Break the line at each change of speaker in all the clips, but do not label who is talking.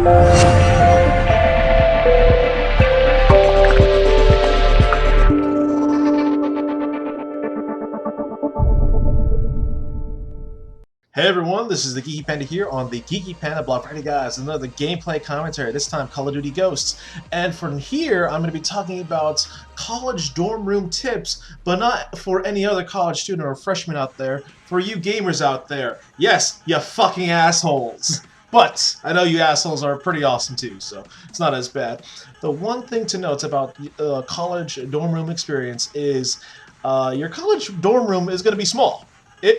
Hey everyone, this is the Geeky Panda here on the Geeky Panda blog. Friday, guys, another gameplay commentary, this time Call of Duty Ghosts. And from here, I'm going to be talking about college dorm room tips, but not for any other college student or freshman out there, for you gamers out there. Yes, you fucking assholes. But I know you assholes are pretty awesome too, so it's not as bad. The one thing to note about college dorm room experience is your college dorm room is going to be small.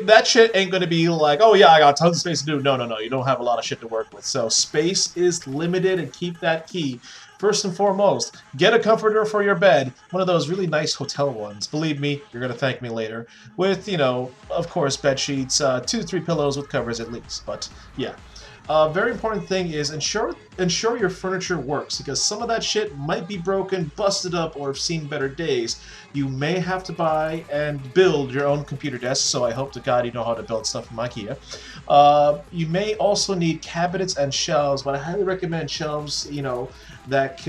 That shit ain't gonna be like, oh yeah, I got tons of space to do. No, you don't have a lot of shit to work with. So space is limited, and keep that key. First and foremost, get a comforter for your bed, one of those really nice hotel ones. Believe me, you're gonna thank me later. With, you know, of course, bed sheets, 2 to 3 pillows with covers at least. But yeah. Very important thing is ensure your furniture works, because some of that shit might be broken, busted up, or have seen better days. You may have to buy and build your own computer desk, so I hope to God you know how to build stuff from IKEA. You may also need cabinets and shelves, but I highly recommend shelves, you know, that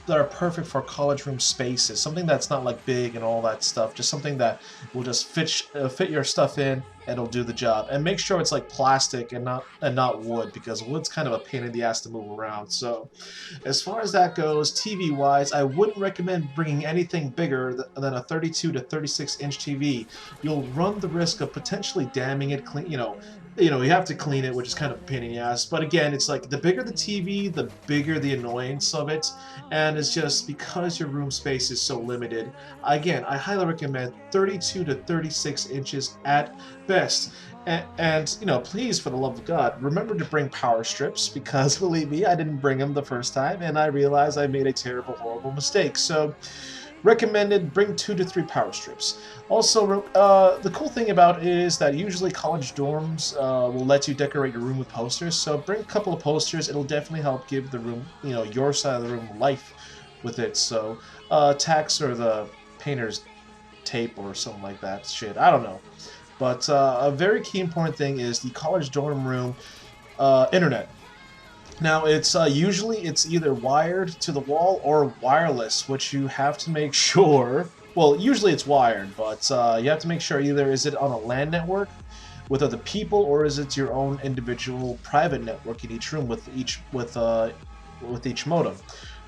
are perfect for college room spaces. Something that's not like big and all that stuff, just something that will just fit your stuff in, and it'll do the job. And make sure it's like plastic and not wood, because wood's kind of a pain in the ass to move around. So as far as that goes, TV wise, I wouldn't recommend bringing anything bigger than a 32 to 36 inch TV. You'll run the risk of potentially damning it. You have to clean it, which is kind of a pain in the ass. But again, it's like the bigger the TV, the bigger the annoyance of it. And it's just because your room space is so limited. Again, I highly recommend 32 to 36 inches at best. And you know, please, for the love of God, remember to bring power strips, because believe me, I didn't bring them the first time, and I realized I made a terrible, horrible mistake. So recommended, bring 2 to 3 power strips. Also, the cool thing about it is that usually college dorms will let you decorate your room with posters, so bring a couple of posters. It'll definitely help give the room, you know, your side of the room life with it. So tacks or the painter's tape or something like that shit, I don't know. But a very key important thing is the college dorm room internet. Now, it's usually it's either wired to the wall or wireless, which you have to make sure. Well, usually it's wired, but you have to make sure either is it on a LAN network with other people, or is it your own individual private network in each room with each modem.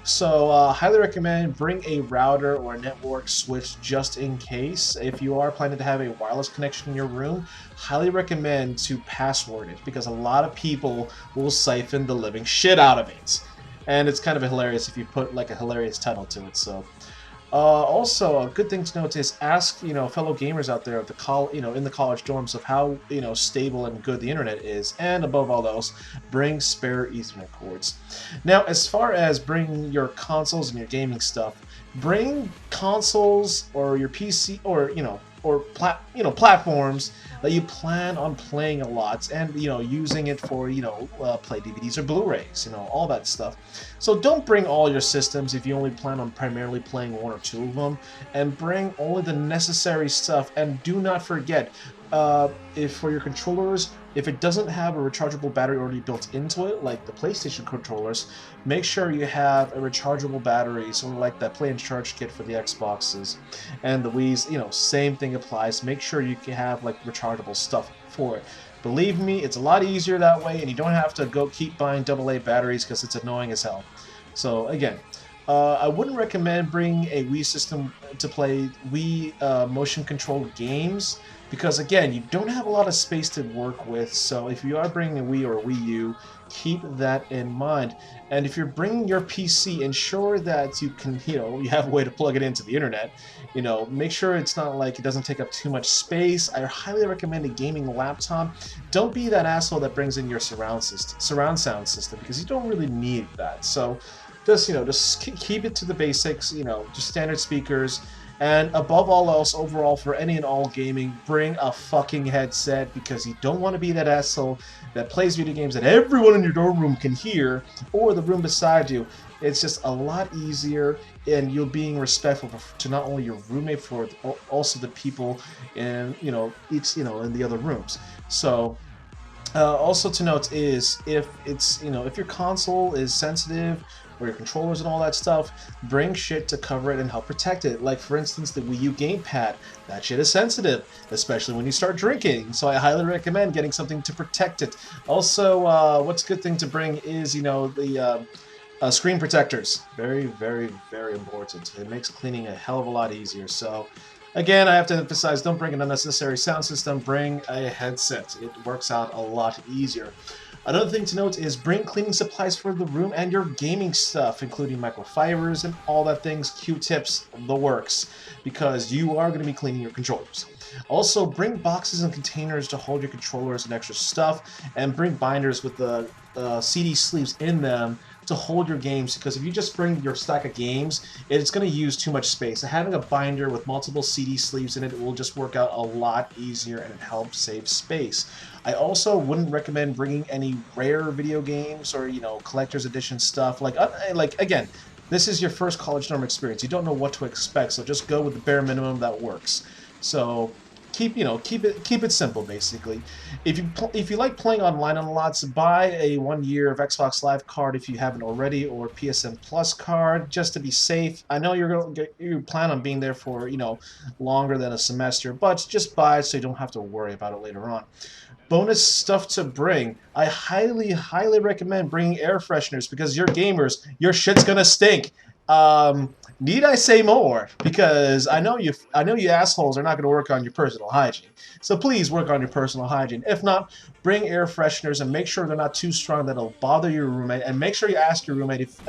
So, highly recommend bring a router or a network switch just in case. If you are planning to have a wireless connection in your room, highly recommend to password it, because a lot of people will siphon the living shit out of it. And it's kind of hilarious if you put like a hilarious title to it. So, also a good thing to note is ask, you know, fellow gamers out there of the in the college dorms of how, you know, stable and good the internet is, and above all else, bring spare Ethernet cords. Now, as far as bringing your consoles and your gaming stuff, bring consoles or your PC or platforms that you plan on playing a lot, and you know, using it for, you know, play DVDs or Blu-rays, you know, all that stuff. So don't bring all your systems if you only plan on primarily playing 1 or 2 of them, and bring only the necessary stuff. And do not forget, if for your controllers, if it doesn't have a rechargeable battery already built into it, like the PlayStation controllers, make sure you have a rechargeable battery, sort of like that Play and Charge kit for the Xboxes and the Wii's. You know, same thing applies. Make sure you can have like rechargeable stuff for it. Believe me, it's a lot easier that way, and you don't have to go keep buying AA batteries, because it's annoying as hell. So again, I wouldn't recommend bringing a Wii system to play Wii motion-controlled games, because again, you don't have a lot of space to work with. So if you are bringing a Wii or a Wii U, keep that in mind. And if you're bringing your PC, ensure that you can, you know, you have a way to plug it into the internet. You know, make sure it's not like it doesn't take up too much space. I highly recommend a gaming laptop. Don't be that asshole that brings in your surround sound system, because you don't really need that. So just keep it to the basics, you know, just standard speakers. And above all else, overall, for any and all gaming, bring a fucking headset, because you don't want to be that asshole that plays video games that everyone in your dorm room can hear, or the room beside you. It's just a lot easier, and you're being respectful to not only your roommate, for also the people in, you know, in the other rooms. So Also to note is if it's, if your console is sensitive or your controllers and all that stuff, bring shit to cover it and help protect it. Like for instance, the Wii U gamepad, that shit is sensitive, especially when you start drinking. So I highly recommend getting something to protect it. Also, what's a good thing to bring is, the screen protectors. Very, very, very important. It makes cleaning a hell of a lot easier. So, again, I have to emphasize, don't bring an unnecessary sound system. Bring a headset. It works out a lot easier. Another thing to note is bring cleaning supplies for the room and your gaming stuff, including microfibers and all that things, Q-tips, the works, because you are going to be cleaning your controllers. Also, bring boxes and containers to hold your controllers and extra stuff, and bring binders with the CD sleeves in them to hold your games, because if you just bring your stack of games, it's going to use too much space. And having a binder with multiple CD sleeves in it will just work out a lot easier, and it helps save space. I also wouldn't recommend bringing any rare video games or, collector's edition stuff. Like again, this is your first college dorm experience. You don't know what to expect, so just go with the bare minimum that works. So keep it simple, basically. If you like playing online on lots, buy a 1 year of Xbox Live card if you haven't already, or PSN Plus card just to be safe. I know you plan on being there for longer than a semester, but just buy it so you don't have to worry about it later on. Bonus stuff to bring. I highly, highly recommend bringing air fresheners, because you're gamers. Your shit's gonna stink. Need I say more? Because I know you assholes are not going to work on your personal hygiene. So please work on your personal hygiene. If not, bring air fresheners and make sure they're not too strong that'll bother your roommate. And make sure you ask your roommate if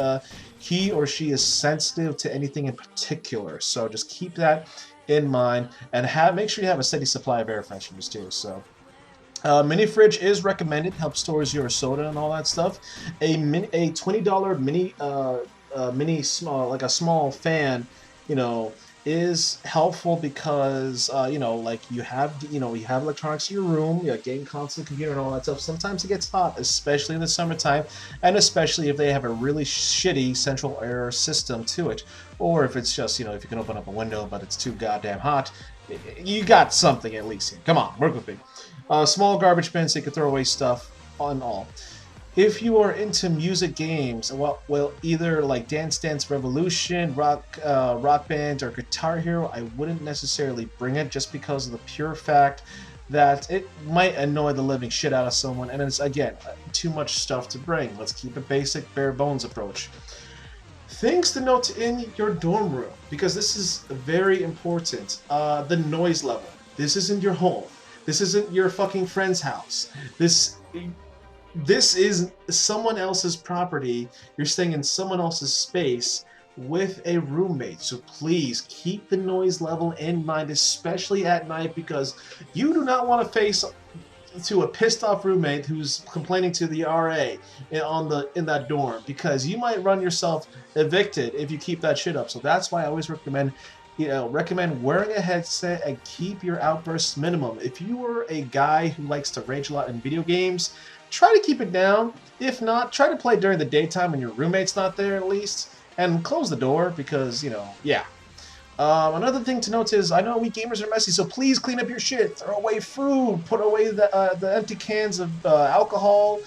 he or she is sensitive to anything in particular. So just keep that in mind, and make sure you have a steady supply of air fresheners too. So. Mini fridge is recommended. Helps stores your soda and all that stuff. A $20 mini small, like a small fan, is helpful, because like you have electronics in your room, you have game console, computer, and all that stuff. Sometimes it gets hot, especially in the summertime, and especially if they have a really shitty central air system to it, or if it's just if you can open up a window but it's too goddamn hot. You got something at least here. Come on, work with me. Small garbage bin so you can throw away stuff on all. If you are into music games, well, either like Dance Dance Revolution, Rock Band, or Guitar Hero, I wouldn't necessarily bring it, just because of the pure fact that it might annoy the living shit out of someone, and it's, again, too much stuff to bring. Let's keep a basic, bare bones approach. Things to note in your dorm room, because this is very important. The noise level. This isn't your home. This isn't your fucking friend's house. This is someone else's property. You're staying in someone else's space with a roommate. So please keep the noise level in mind, especially at night, because you do not want to face to a pissed off roommate who's complaining to the RA in that dorm, because you might run yourself evicted if you keep that shit up. So that's why I always recommend wearing a headset and keep your outbursts minimum. If you are a guy who likes to rage a lot in video games, try to keep it down. If not, try to play during the daytime when your roommate's not there at least, and close the door, because, yeah. Another thing to note is, I know we gamers are messy, so please clean up your shit. Throw away food, put away the empty cans of alcohol,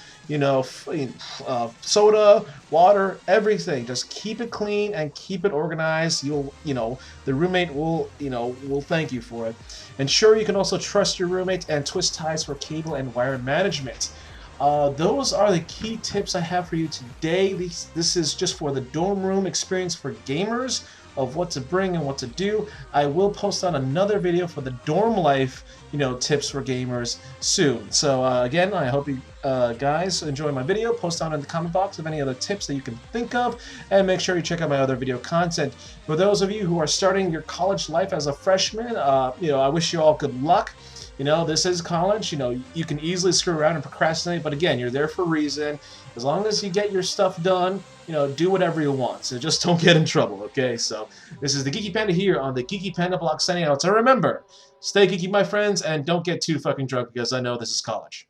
soda, water, everything. Just keep it clean and keep it organized. The roommate will thank you for it. And sure, you can also trust your roommate and twist ties for cable and wire management. Those are the key tips I have for you today. This is just for the dorm room experience for gamers, of what to bring and what to do. I will post on another video for the dorm life, tips for gamers soon. So again, I hope you guys enjoy my video. Post down in the comment box of any other tips that you can think of, and make sure you check out my other video content. For those of you who are starting your college life as a freshman, I wish you all good luck. This is college. You can easily screw around and procrastinate, but again, you're there for a reason. As long as you get your stuff done, do whatever you want. So just don't get in trouble, okay? So this is the Geeky Panda here on the Geeky Panda blog signing out. So remember, stay geeky, my friends, and don't get too fucking drunk, because I know this is college.